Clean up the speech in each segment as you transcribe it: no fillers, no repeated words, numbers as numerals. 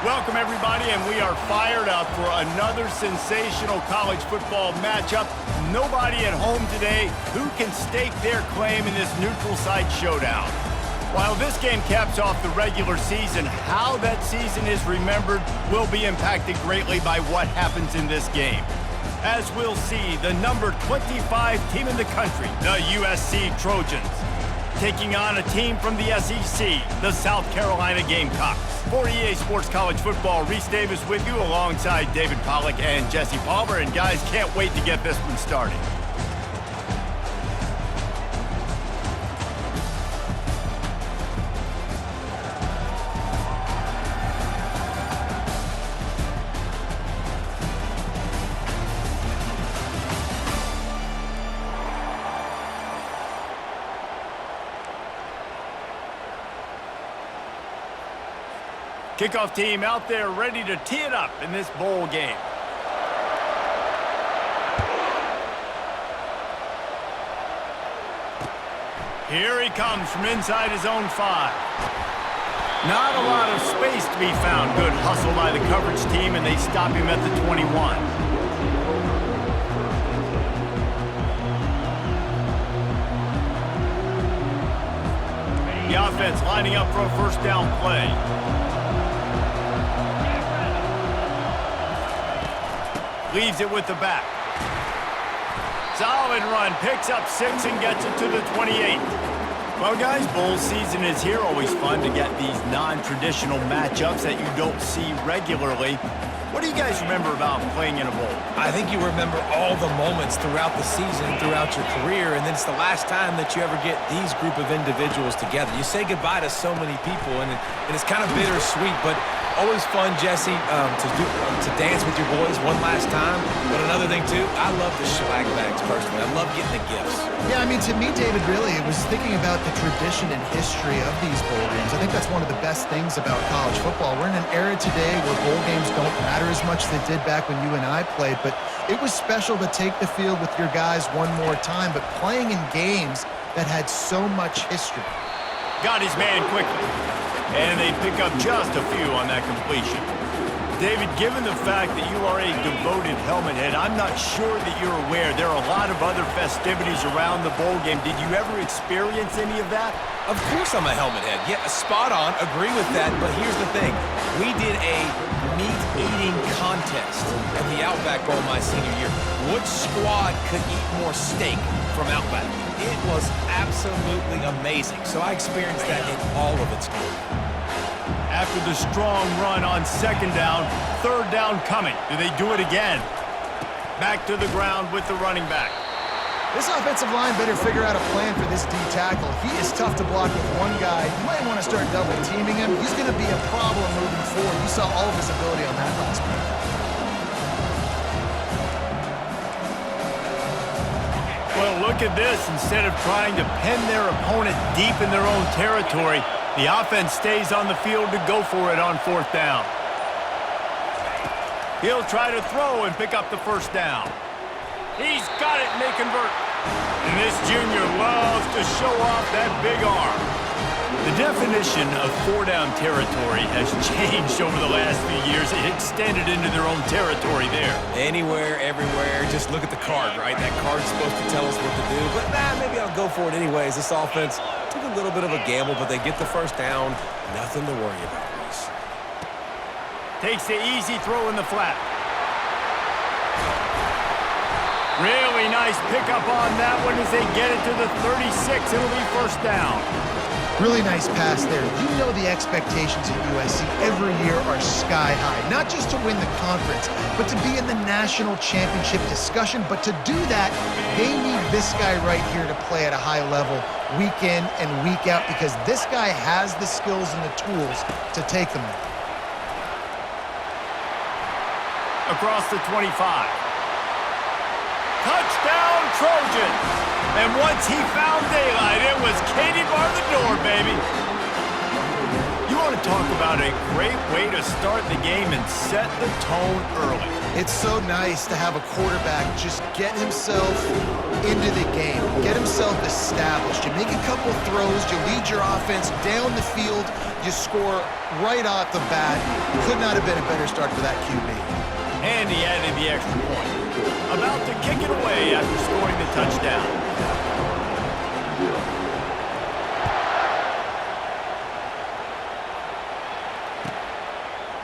Welcome, everybody, and we are fired up for another sensational college football matchup. Nobody at home today who can stake their claim in this neutral site showdown. While this game caps off the regular season, how that season is remembered will be impacted greatly by what happens in this game. As we'll see, the number 25 team in the country, the USC Trojans, taking on a team from the SEC, the South Carolina Gamecocks. For EA Sports College Football, Reese Davis with you alongside David Pollack and Jesse Palmer. And guys, can't wait to get this one started. Kickoff team out there ready to tee it up in this bowl game. Here he comes from inside his own 5. Not a lot of space to be found. Good hustle by the coverage team, and they stop him at the 21. The offense lining up for a first down play. Leaves it with the back. Solid run, picks up 6 and gets it to the 28. Well, guys, bowl season is here. Always fun to get these non-traditional matchups that you don't see regularly. What do you guys remember about playing in a bowl? I think you remember all the moments throughout the season, throughout your career, and then it's the last time that you ever get these group of individuals together. You say goodbye to so many people, and it's kind of bittersweet, but always fun, Jesse, to dance with your boys one last time. But another thing, too, I love the swag bags, personally. I love getting the gifts. Yeah, I mean, to me, David, really, it was thinking about the tradition and history of these bowl games. I think that's one of the best things about college football. We're in an era today where bowl games don't matter as much as they did back when you and I played, but it was special to take the field with your guys one more time, but playing in games that had so much history. Got his man quickly. And they pick up just a few on that completion. David, given the fact that you are a devoted helmet head, I'm not sure that you're aware there are a lot of other festivities around the bowl game. Did you ever experience any of that? Of course I'm a helmet head. Yeah, spot on. Agree with that. But here's the thing. We did a meat-eating contest at the Outback Bowl my senior year. Which squad could eat more steak from Outback? It was absolutely amazing. So I experienced that in all of its glory. After the strong run on second down, third down coming. Do they do it again? Back to the ground with the running back. This offensive line better figure out a plan for this D tackle. He is tough to block with one guy. You might want to start double teaming him. He's going to be a problem moving forward. You saw all of his ability on that last play. Well, look at this. Instead of trying to pin their opponent deep in their own territory, the offense stays on the field to go for it on fourth down. He'll try to throw and pick up the first down. He's got it, and they convert. And this junior loves to show off that big arm. The definition of four-down territory has changed over the last few years. It extended into their own territory there. Anywhere, everywhere, just look at the card, right? That card's supposed to tell us what to do, but maybe I'll go for it anyways. This offense took a little bit of a gamble, but they get the first down. Nothing to worry about, Reese. Takes the easy throw in the flat. Really nice pickup on that one as they get it to the 36. It'll be first down. Really nice pass there. You know the expectations at USC every year are sky high. Not just to win the conference, but to be in the national championship discussion. But to do that, they need this guy right here to play at a high level week in and week out, because this guy has the skills and the tools to take them there. Across the 25. Touchdown, Trojans! And once he found daylight, it was Katie bar the door, baby. You want want to talk about a great way to start the game and set the tone early. It's so nice to have a quarterback just get himself into the game, get himself established. You make a couple throws, you lead your offense down the field, you score right off the bat. Could not have been a better start for that QB. And he added the extra point. About to kick it away after scoring the touchdown.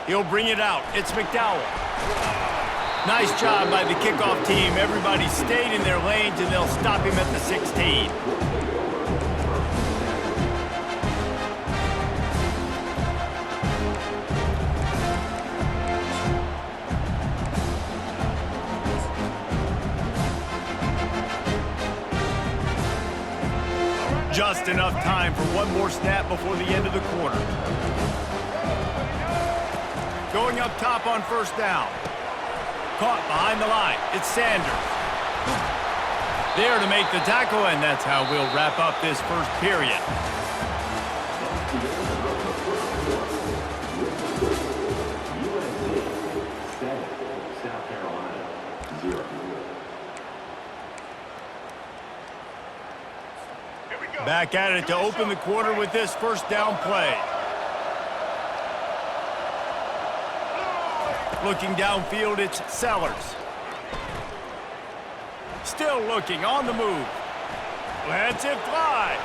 He'll bring it out. It's McDowell. Nice job by the kickoff team. Everybody stayed in their lanes, and they'll stop him at the 16. Just enough time for one more snap before the end of the quarter. Going up top on first down. Caught behind the line. It's Sanders. There to make the tackle, and that's how we'll wrap up this first period. Back at it to open the quarter with this first down play. Looking downfield, it's Sellers. Still looking, on the move. Lets it fly.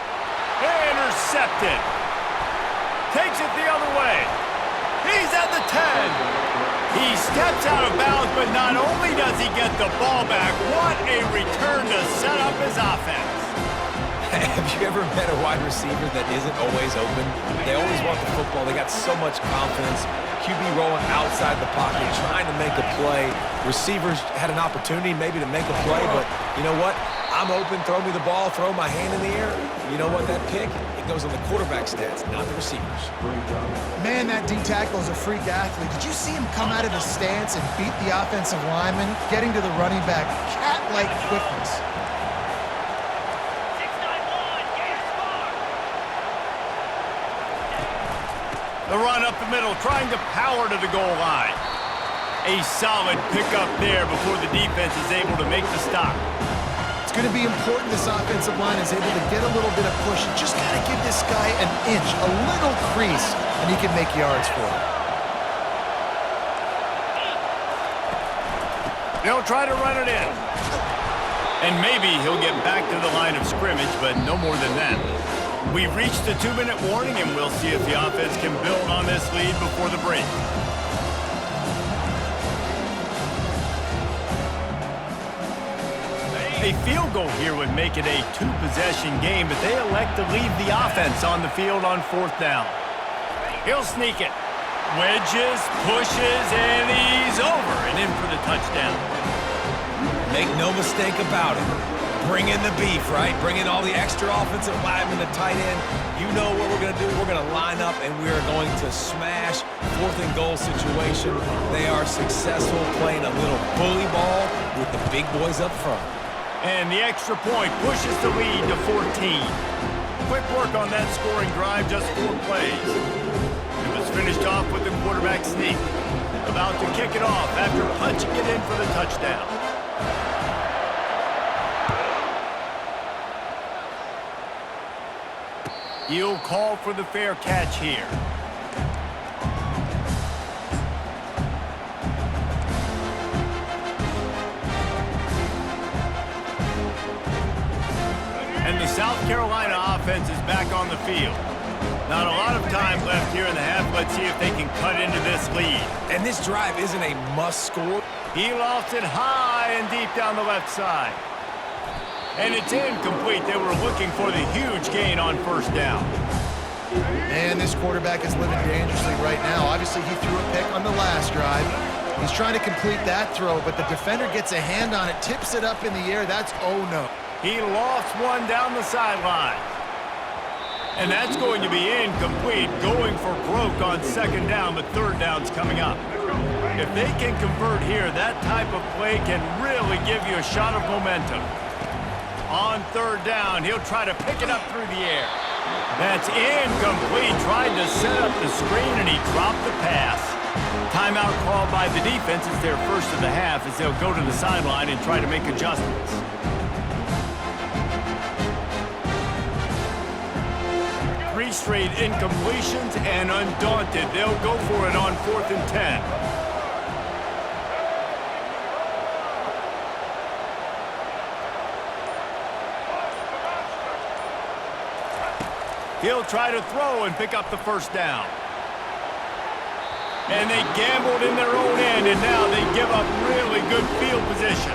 Intercepted. Takes it the other way. He's at the 10. He steps out of bounds, but not only does he get the ball back, what a return to set up his offense. Have you ever met a wide receiver that isn't always open? They always want the football. They got so much confidence. QB rolling outside the pocket, trying to make a play. Receivers had an opportunity maybe to make a play, but you know what? I'm open, throw me the ball, throw my hand in the air. You know what, that pick, it goes on the quarterback stats, not the receivers. Man, that D tackle is a freak athlete. Did you see him come out of his stance and beat the offensive lineman, getting to the running back, cat-like quickness? The run up the middle, trying to power to the goal line. A solid pickup there before the defense is able to make the stop. It's going to be important this offensive line is able to get a little bit of push. Just got to give this guy an inch, a little crease, and he can make yards for it. They'll try to run it in. And maybe he'll get back to the line of scrimmage, but no more than that. We've reached the 2-minute warning, and we'll see if the offense can build on this lead before the break. A field goal here would make it a 2-possession game, but they elect to leave the offense on the field on fourth down. He'll sneak it. Wedges, pushes, and he's over and in for the touchdown. Make no mistake about it. Bring in the beef, right? Bring in all the extra offensive linemen, the tight end. You know what we're going to do. We're going to line up, and we are going to smash fourth and goal situation. They are successful playing a little bully ball with the big boys up front. And the extra point pushes the lead to 14. Quick work on that scoring drive, just 4 plays. It was finished off with the quarterback sneak. About to kick it off after punching it in for the touchdown. He'll call for the fair catch here. And the South Carolina offense is back on the field. Not a lot of time left here in the half. Let's see if they can cut into this lead. And this drive isn't a must score. He lost it high and deep down the left side. And it's incomplete. They were looking for the huge gain on first down. Man, this quarterback is living dangerously right now. Obviously, he threw a pick on the last drive. He's trying to complete that throw, but the defender gets a hand on it, tips it up in the air. That's oh no. He lost one down the sideline. And that's going to be incomplete, going for broke on second down, but third down's coming up. If they can convert here, that type of play can really give you a shot of momentum. On third down, he'll try to pick it up through the air. That's incomplete. Tried to set up the screen, and he dropped the pass. Timeout called by the defense. It's their first of the half as they'll go to the sideline and try to make adjustments. Three straight incompletions, and undaunted, they'll go for it on 4th and 10. He'll try to throw and pick up the first down. And they gambled in their own end, and now they give up really good field position.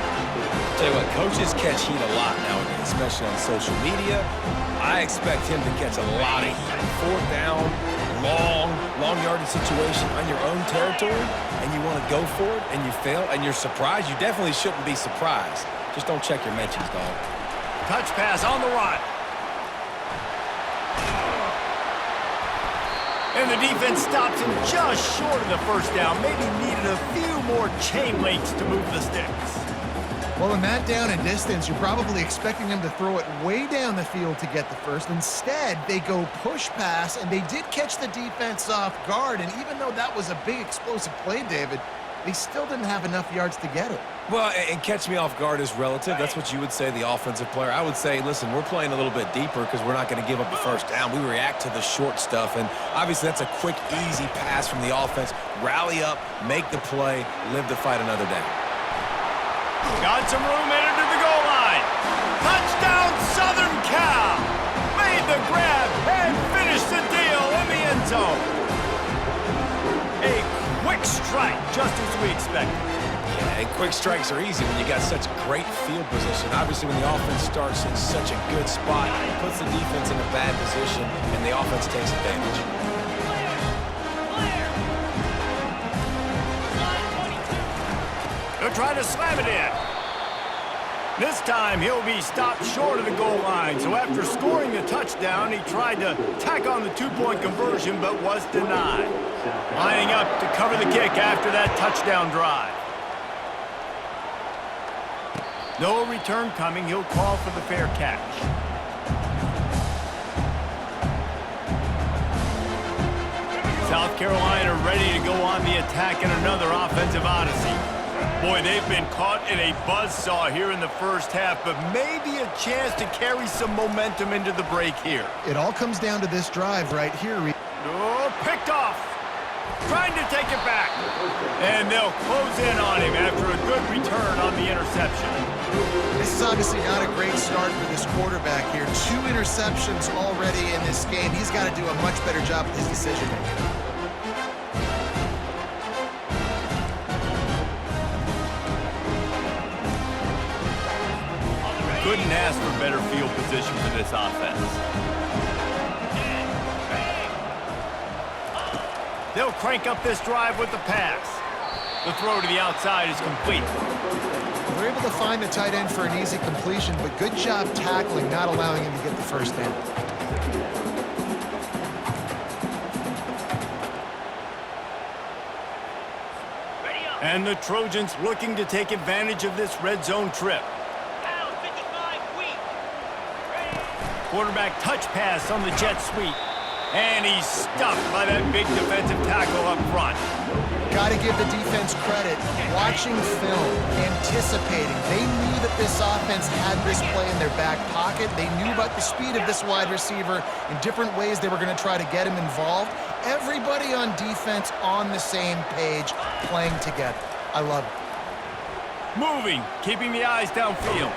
Tell you what, coaches catch heat a lot nowadays, especially on social media. I expect him to catch a lot of heat. 4th down, long yardage situation on your own territory, and you want to go for it, and you fail, and you're surprised. You definitely shouldn't be surprised. Just don't check your mentions, dog. Touch pass on the run. And the defense stops him just short of the first down. Maybe needed a few more chain links to move the sticks. Well, in that down and distance, you're probably expecting them to throw it way down the field to get the first. Instead, they go push pass, and they did catch the defense off guard. And even though that was a big explosive play, David, they still didn't have enough yards to get it. Well, and catch me off guard is relative. That's what you would say, the offensive player. I would say, listen, we're playing a little bit deeper because we're not going to give up the first down. We react to the short stuff, and obviously that's a quick, easy pass from the offense. Rally up, make the play, live to fight another day. Got some room headed to the goal line. Touchdown, Southern Cal. Made the grab and finished the deal in the end zone. A quick strike, just as we expected. Yeah, and quick strikes are easy when you got such great field position. Obviously, when the offense starts in such a good spot, it puts the defense in a bad position, and the offense takes advantage. They'll try to slam it in. This time, he'll be stopped short of the goal line. So after scoring the touchdown, he tried to tack on the two-point conversion, but was denied. Lining up to cover the kick after that touchdown drive. No return coming. He'll call for the fair catch. South Carolina ready to go on the attack in another offensive odyssey. Boy, they've been caught in a buzzsaw here in the first half, but maybe a chance to carry some momentum into the break here. It all comes down to this drive right here. Oh, picked off. Trying to take it back. And they'll close in on him after a good return on the interception. This is obviously not a great start for this quarterback here. 2 interceptions already in this game. He's got to do a much better job with his decision-making. Couldn't ask for better field position for this offense. They'll crank up this drive with the pass. The throw to the outside is complete. They're able to find the tight end for an easy completion, but good job tackling, not allowing him to get the first down. And the Trojans looking to take advantage of this red zone trip. Quarterback touch pass on the jet sweep. And he's stuffed by that big defensive tackle up front. Got to give the defense credit. Watching film, anticipating. They knew that this offense had this play in their back pocket. They knew about the speed of this wide receiver in different ways they were going to try to get him involved. Everybody on defense on the same page, playing together. I love it. Moving, keeping the eyes downfield.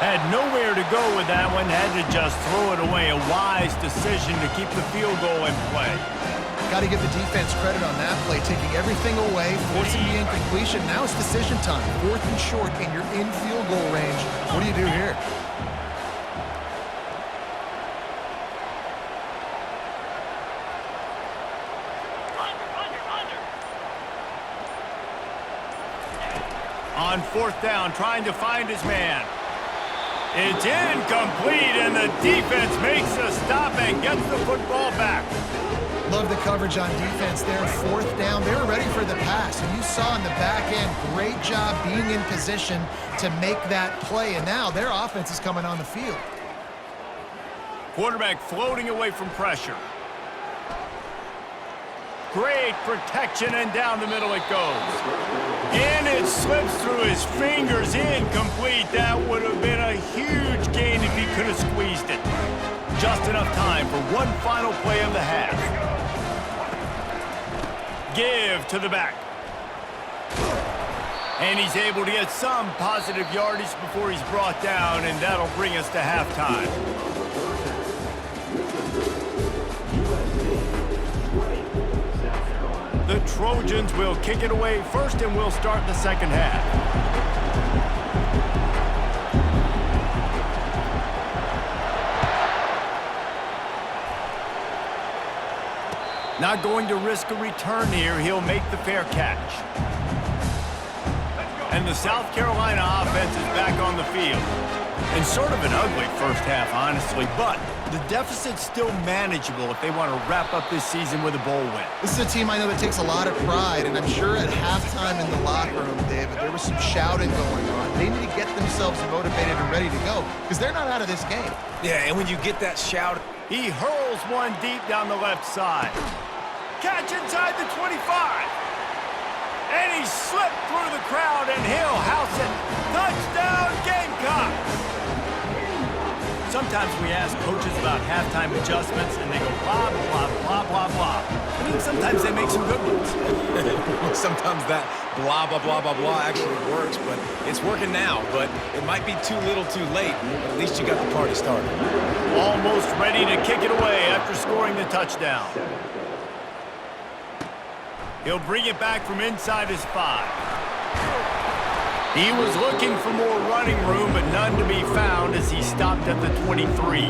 Had nowhere to go with that one, had to just throw it away. A wise decision to keep the field goal in play. Got to give the defense credit on that play, taking everything away, forcing the incompletion. Now it's decision time. 4th and short, and you're in field goal range. What do you do here? On 4th down, trying to find his man. It's incomplete, and the defense makes a stop and gets the football back. Love the coverage on defense there. 4th down, they were ready for the pass. And you saw in the back end, great job being in position to make that play. And now their offense is coming on the field. Quarterback floating away from pressure. Great protection, and down the middle it goes. And it slips through his fingers, incomplete. That would have been a huge gain if he could have squeezed it. Just enough time for one final play of the half. Give to the back. And he's able to get some positive yardage before he's brought down, and that'll bring us to halftime. The Trojans will kick it away first, and we'll start the second half. Not going to risk a return here. He'll make the fair catch. And the South Carolina offense is back on the field. And sort of an ugly first half, honestly, but the deficit's still manageable if they want to wrap up this season with a bowl win. This is a team I know that takes a lot of pride, and I'm sure at halftime in the locker room, David, there was some shouting going on. They need to get themselves motivated and ready to go, because they're not out of this game. Yeah, and when you get that shout, he hurls one deep down the left side. Catch inside the 25. And he slipped through the crowd, and he'll house it. Touchdown, Gamecocks! Sometimes we ask coaches about halftime adjustments, and they go blah, blah, blah, blah, blah. I mean, sometimes they make some good ones. sometimes that blah, blah, blah, blah, blah actually works, but it's working now. But it might be too little too late, but at least you got the party started. Almost ready to kick it away after scoring the touchdown. He'll bring it back from inside his 5. He was looking for more running room, but none to be found as he stopped at the 23.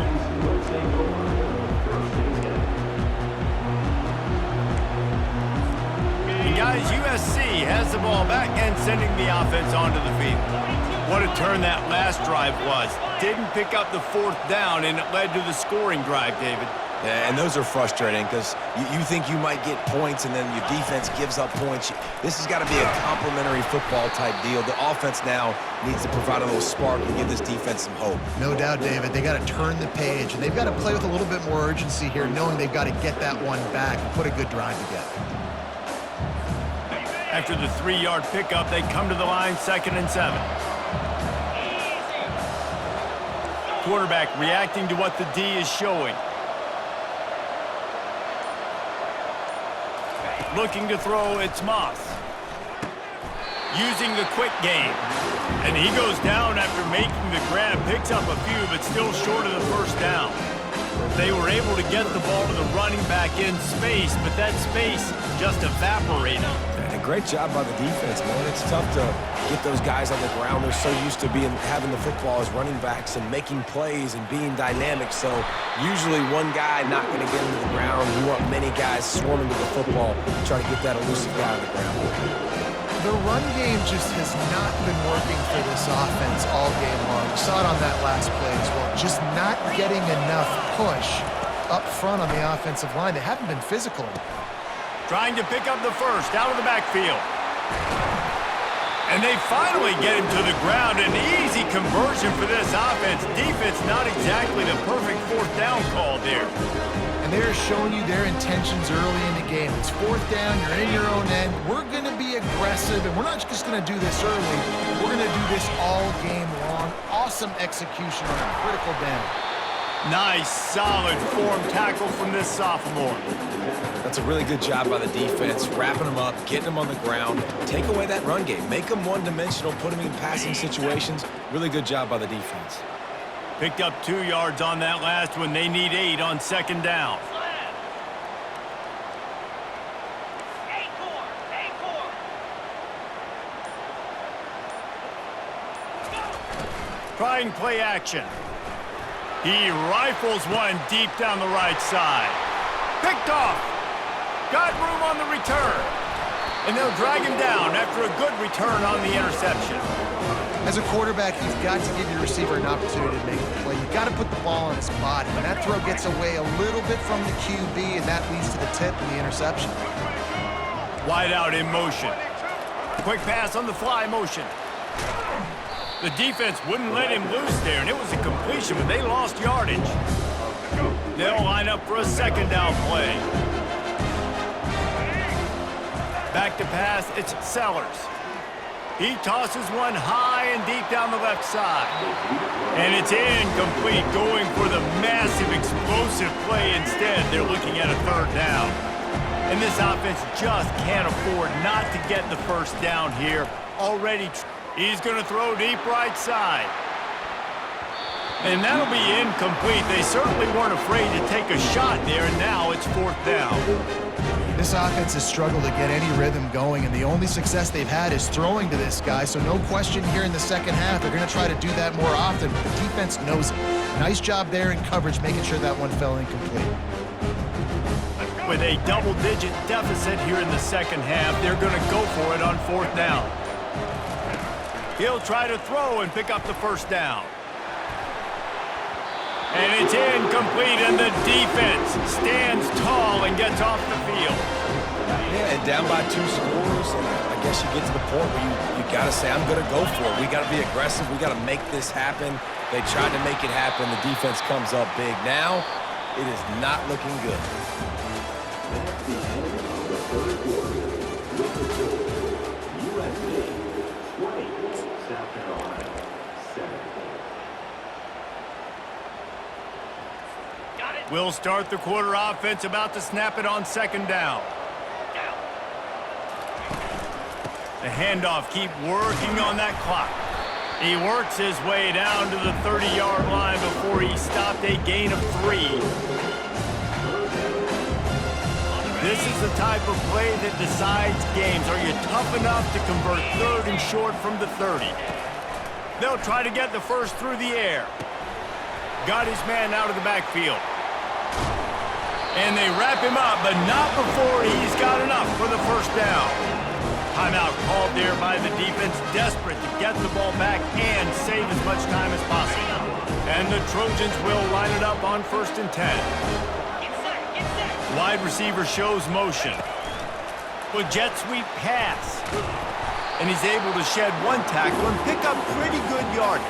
And guys, USC has the ball back and sending the offense onto the field. What a turn that last drive was. Didn't pick up the 4th down, and it led to the scoring drive, David. Yeah, and those are frustrating because you think you might get points and then your defense gives up points. This has got to be a complementary football type deal. The offense now needs to provide a little spark and give this defense some hope. No doubt, David. They got to turn the page, and they've got to play with a little bit more urgency here, knowing they've got to get that one back and put a good drive together. After the 3-yard pickup, they come to the line, 2nd and 7. Quarterback reacting to what the D is showing. Looking to throw, it's Moss. Using the quick game. And he goes down after making the grab. Picks up a few, but still short of the 1st down. They were able to get the ball to the running back in space, but that space just evaporated. And a great job by the defense, man. It's tough to get those guys on the ground. They're so used to having the football as running backs and making plays and being dynamic. So usually one guy not going to get into the ground. You want many guys swarming to the football, trying to get that elusive guy on the ground. The run game just has not been working for this offense all game long. We saw it on that last play as well. Just not getting enough push up front on the offensive line. They haven't been physical. Trying to pick up the 1st out of the backfield. And they finally get him to the ground. An easy conversion for this offense. Defense not exactly the perfect 4th down call there. And they're showing you their intentions early in the game. It's 4th down, you're in your own end. We're going to be aggressive, and we're not just going to do this early. We're going to do this all game long. Awesome execution on a critical down. Nice, solid form tackle from this sophomore. That's a really good job by the defense, wrapping them up, getting them on the ground, take away that run game, make them one-dimensional, put them in passing situations. Really good job by the defense. Picked up 2 yards on that last one. They need 8 on 2nd down. Trying play action. He rifles one deep down the right side. Picked off. Got room on the return. And they'll drag him down after a good return on the interception. As a quarterback, you've got to give your receiver an opportunity to make the play. You've got to put the ball on his body. And that throw gets away a little bit from the QB, and that leads to the tip and the interception. Wide out in motion. Quick pass on the fly motion. The defense wouldn't let him loose there, and it was a completion, but they lost yardage. They'll line up for a second down play. Back to pass, it's Sellers. He tosses one high and deep down the left side. And it's incomplete, going for the massive explosive play instead. They're looking at a third down. And this offense just can't afford not to get the first down here. Already, he's going to throw deep right side. And that'll be incomplete. They certainly weren't afraid to take a shot there, and now it's fourth down. This offense has struggled to get any rhythm going, and the only success they've had is throwing to this guy, so no question here in the second half. They're going to try to do that more often, but the defense knows it. Nice job there in coverage, making sure that one fell incomplete. With a double-digit deficit here in the second half, they're going to go for it on fourth down. He'll try to throw and pick up the first down. And it's incomplete, and the defense stands tall and gets off the field. Yeah, and down by 2 scores, and I guess you get to the point where you got to say, I'm going to go for it. We got to be aggressive. We got to make this happen. They tried to make it happen. The defense comes up big. Now, it is not looking good. We'll start the quarter offense, about to snap it on second down. The handoff, keep working on that clock. He works his way down to the 30-yard line before he stopped, a gain of 3. This is the type of play that decides games. Are you tough enough to convert third and short from the 30? They'll try to get the first through the air. Got his man out of the backfield. And they wrap him up, but not before he's got enough for the first down. Timeout called there by the defense, desperate to get the ball back and save as much time as possible. And the Trojans will line it up on 1st and 10. Wide receiver shows motion. With jet sweep pass. And he's able to shed 1 tackle and pick up pretty good yardage.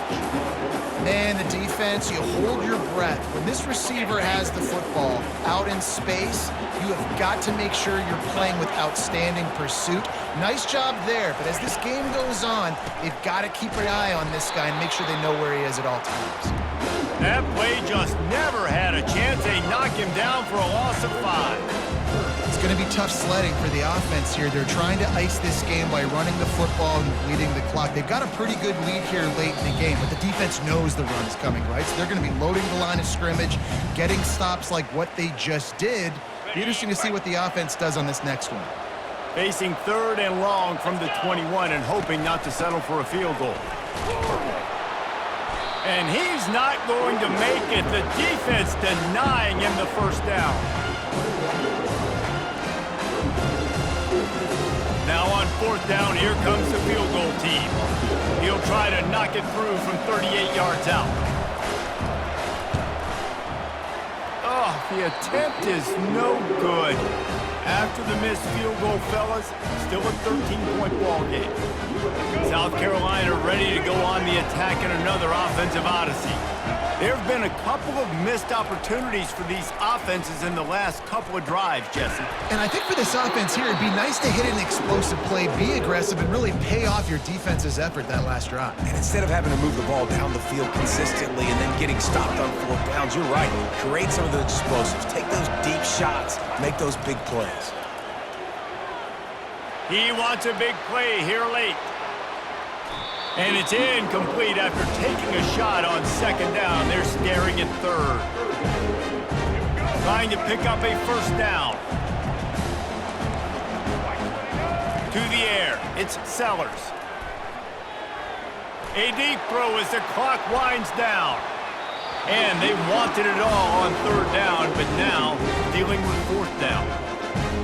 Man, the defense, you hold your breath. When this receiver has the football out in space, you have got to make sure you're playing with outstanding pursuit. Nice job there, but as this game goes on, they've got to keep an eye on this guy and make sure they know where he is at all times. That play just never had a chance. They knock him down for a loss of 5. It's going to be tough sledding for the offense here. They're trying to ice this game by running the football and bleeding the clock. They've got a pretty good lead here late in the game, but the defense knows the run's coming, right? So they're going to be loading the line of scrimmage, getting stops like what they just did. Be interesting to see what the offense does on this next one. Facing 3rd and long from the 21 and hoping not to settle for a field goal. And he's not going to make it. The defense denying him the first down. Now on 4th down, here comes the field goal team. He'll try to knock it through from 38 yards out. Oh, the attempt is no good. After the missed field goal, fellas, still a 13-point ball game. South Carolina ready to go on the attack in another offensive odyssey. There have been a couple of missed opportunities for these offenses in the last couple of drives, Jesse. And I think for this offense here, it'd be nice to hit an explosive play, be aggressive, and really pay off your defense's effort that last drive. And instead of having to move the ball down the field consistently and then getting stopped on 4th downs, you're right. Create some of the explosives. Take those deep shots. Make those big plays. He wants a big play here late. And it's incomplete after taking a shot on 2nd down. They're staring at 3rd. Trying to pick up a first down. To the air, it's Sellers. A deep throw as the clock winds down. And they wanted it all on 3rd down, but now dealing with 4th down.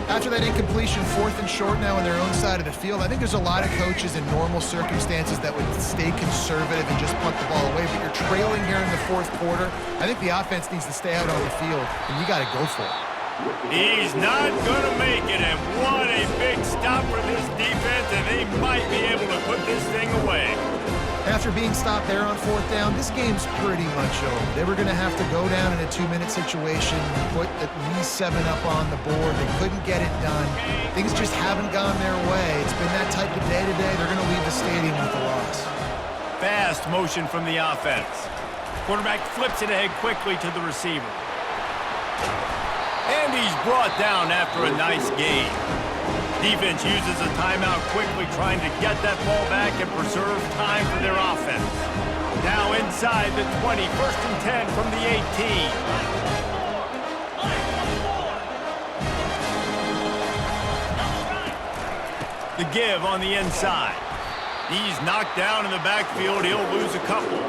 After that incompletion, 4th and short now on their own side of the field, I think there's a lot of coaches in normal circumstances that would stay conservative and just punt the ball away, but you're trailing here in the 4th quarter. I think the offense needs to stay out on the field, and you got to go for it. He's not going to make it, and what a big stop for this defense, and they might be able to put this thing away. After after being stopped there on 4th down, this game's pretty much over. They were going to have to go down in a 2-minute situation, put at least 7 up on the board. They couldn't get it done. Things just haven't gone their way. It's been that type of day today. They're going to leave the stadium with a loss. Fast motion from the offense. Quarterback flips it ahead quickly to the receiver. And he's brought down after a nice gain. Defense uses a timeout quickly, trying to get that ball back and preserve time for their offense. Now inside the 20, 1st and 10 from the 18. The give on the inside. He's knocked down in the backfield. He'll lose a couple.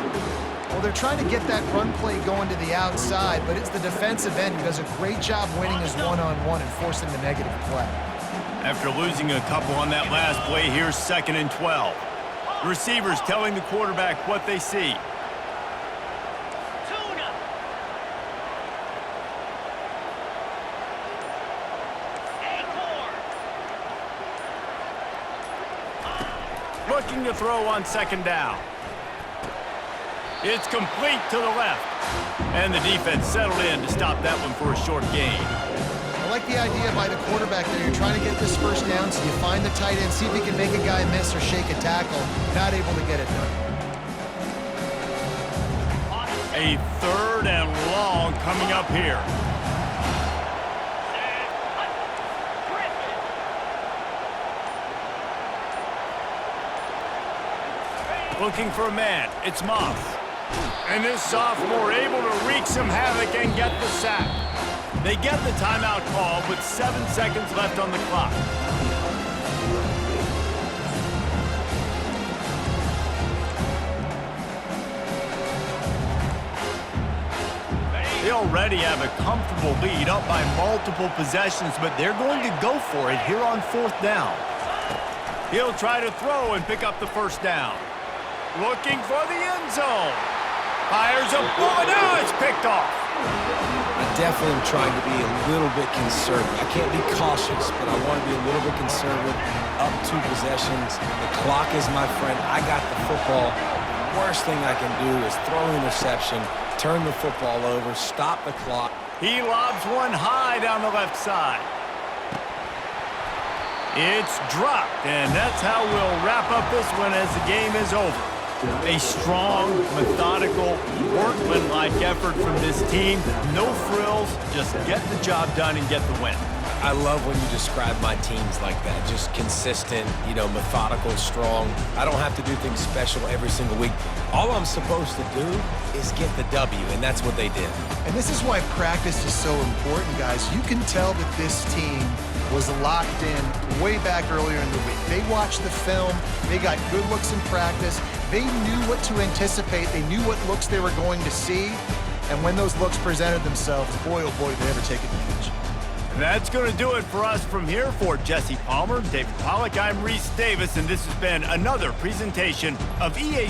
Well, they're trying to get that run play going to the outside, but it's the defensive end who does a great job winning his one-on-one and forcing the negative play. After losing a couple on that last play, here's 2nd and 12. The receivers telling the quarterback what they see. Looking to throw on 2nd down. It's complete to the left. And the defense settled in to stop that one for a short gain. I like the idea by the quarterback there. You're trying to get this 1st down, so you find the tight end, see if he can make a guy miss or shake a tackle. Not able to get it done. A 3rd and long coming up here. Looking for a man. It's Moss. And this sophomore able to wreak some havoc and get the sack. They get the timeout call with 7 seconds left on the clock. They already have a comfortable lead, up by multiple possessions, but they're going to go for it here on 4th down. He'll try to throw and pick up the 1st down. Looking for the end zone. Fires a bullet. Now it's picked off. I definitely am trying to be a little bit conservative. I can't be cautious, but I want to be a little bit conservative. Up 2 possessions. The clock is my friend. I got the football. The worst thing I can do is throw an interception, turn the football over, stop the clock. He lobs one high down the left side. It's dropped, and that's how we'll wrap up this one as the game is over. A strong, methodical, workmanlike effort from this team. No frills, just get the job done and get the win. I love when you describe my teams like that. Just consistent, methodical, strong. I don't have to do things special every single week. All I'm supposed to do is get the W, and that's what they did. And this is why practice is so important, guys. You can tell that this team was locked in way back earlier in the week. They watched the film. They got good looks in practice. They knew what to anticipate. They knew what looks they were going to see. And when those looks presented themselves, boy, oh boy, did they ever take advantage. And that's going to do it for us from here. For Jesse Palmer, David Pollack, I'm Reese Davis, and this has been another presentation of EA